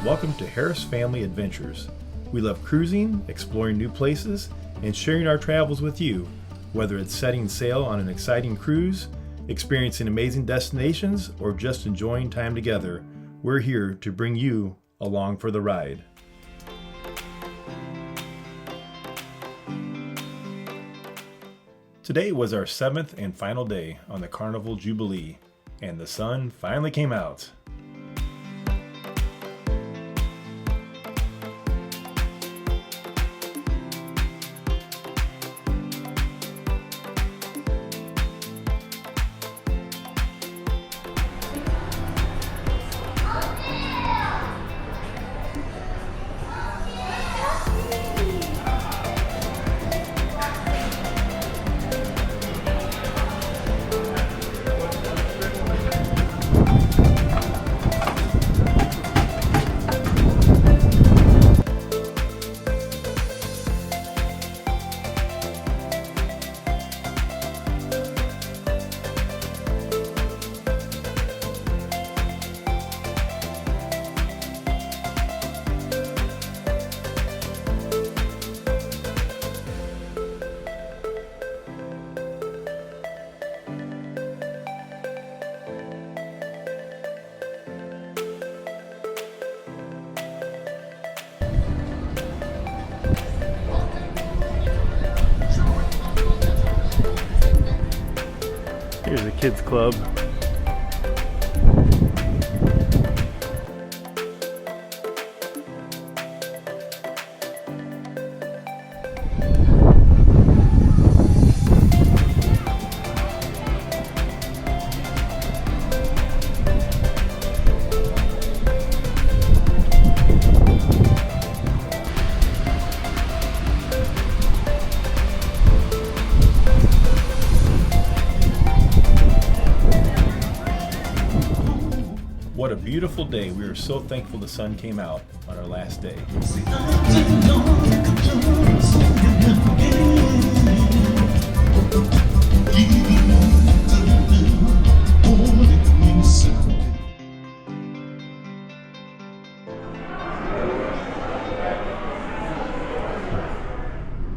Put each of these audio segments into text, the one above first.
Welcome to Harris Family Adventures. We love cruising, exploring new places, and sharing our travels with you. Whether it's setting sail on an exciting cruise, experiencing amazing destinations, or just enjoying time together, we're here to bring you along for the ride. Today was our 7th and final day on the Carnival Jubilee, and the sun finally came out. Here's the kids club. What a beautiful day. We are so thankful the sun came out on our last day.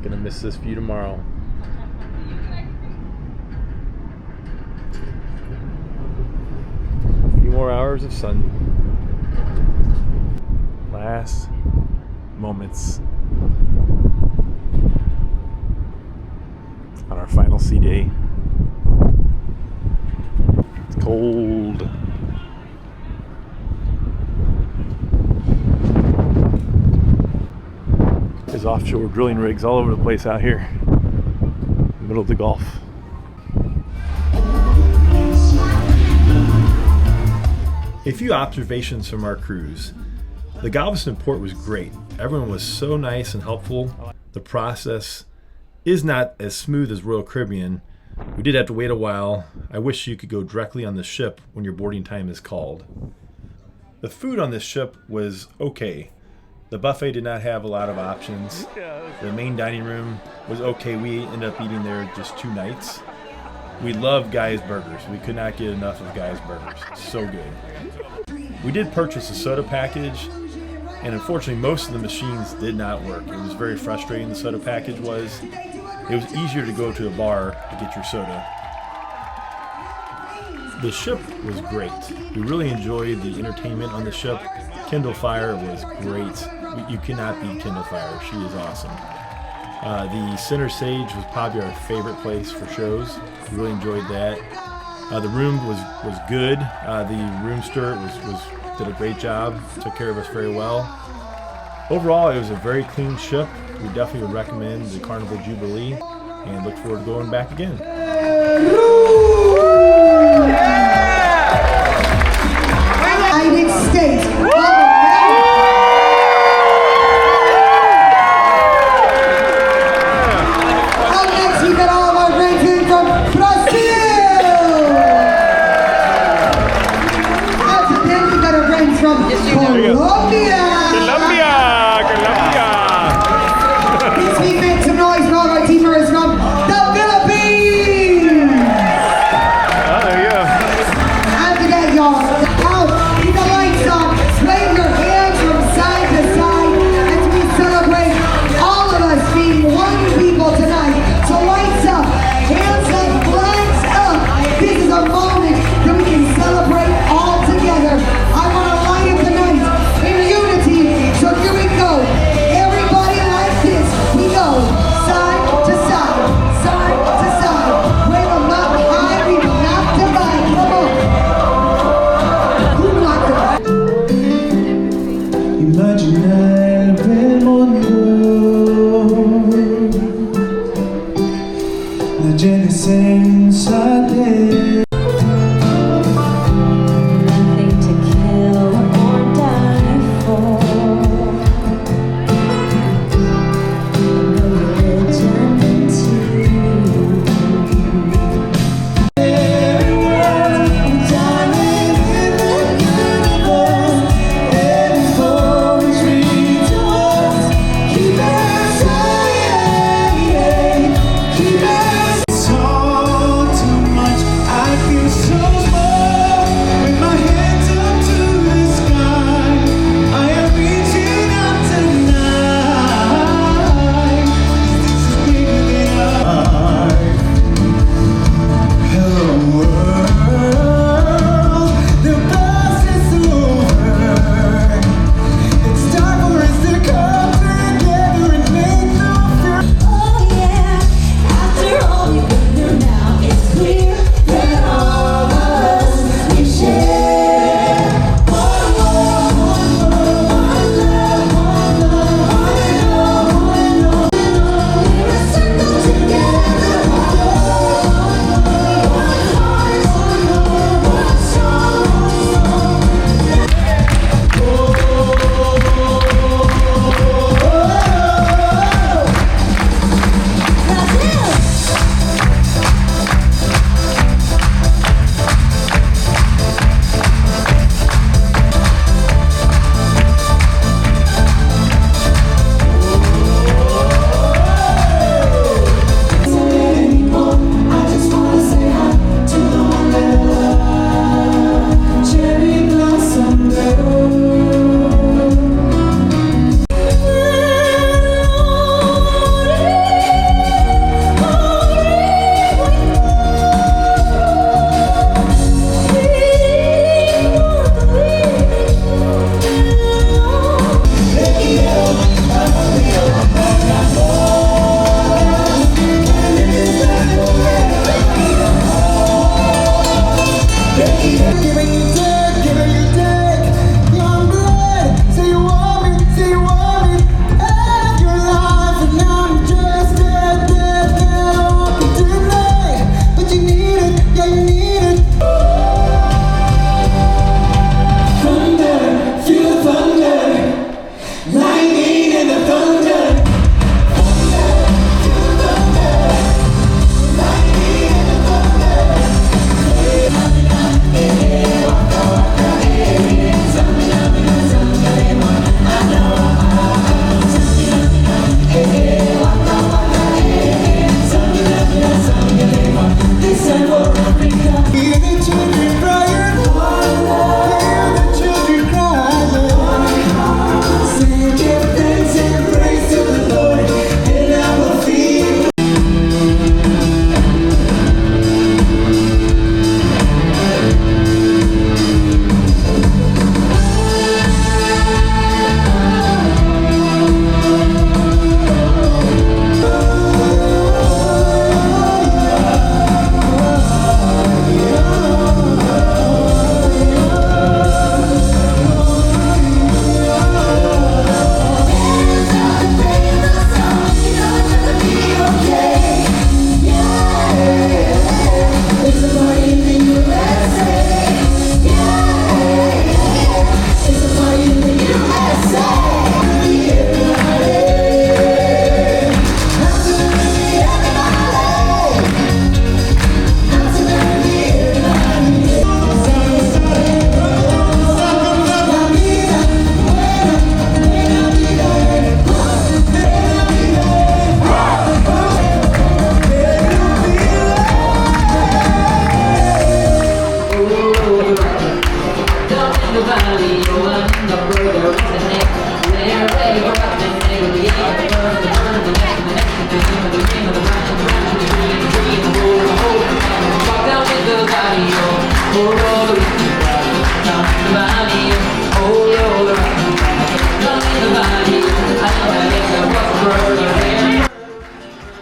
Gonna miss this view tomorrow. More hours of sun. Last moments on our final sea day. It's cold. There's offshore drilling rigs all over the place out here in the middle of the Gulf. A few observations from our cruise. The Galveston port was great. Everyone was so nice and helpful. The process is not as smooth as Royal Caribbean. We did have to wait a while. I wish you could go directly on the ship when your boarding time is called. The food on this ship was okay. The buffet did not have a lot of options. The main dining room was okay. We ended up eating there just 2 nights. We love Guy's Burgers. We could not get enough of Guy's Burgers. So good. We did purchase a soda package, and unfortunately most of the machines did not work. It was very frustrating, the soda package was. It was easier to go to a bar to get your soda. The ship was great. We really enjoyed the entertainment on the ship. Kindle Fire was great. You cannot beat Kindle Fire. She is awesome. The Center Stage was probably our favorite place for shows. We really enjoyed that. The room was good. The room steward did a great job. Took care of us very well. Overall, it was a very clean ship. We definitely would recommend the Carnival Jubilee and look forward to going back again. United States. Colombia! Please make some noise for all our teamers from the Philippines! There you go. And again, y'all, out, keep the lights on, wave your hands from since I did. Nothing to kill or die for. No religion to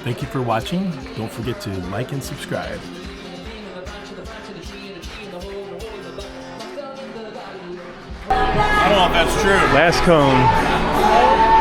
Thank you for watching. Don't forget to like and subscribe. I don't know if that's true. Last cone.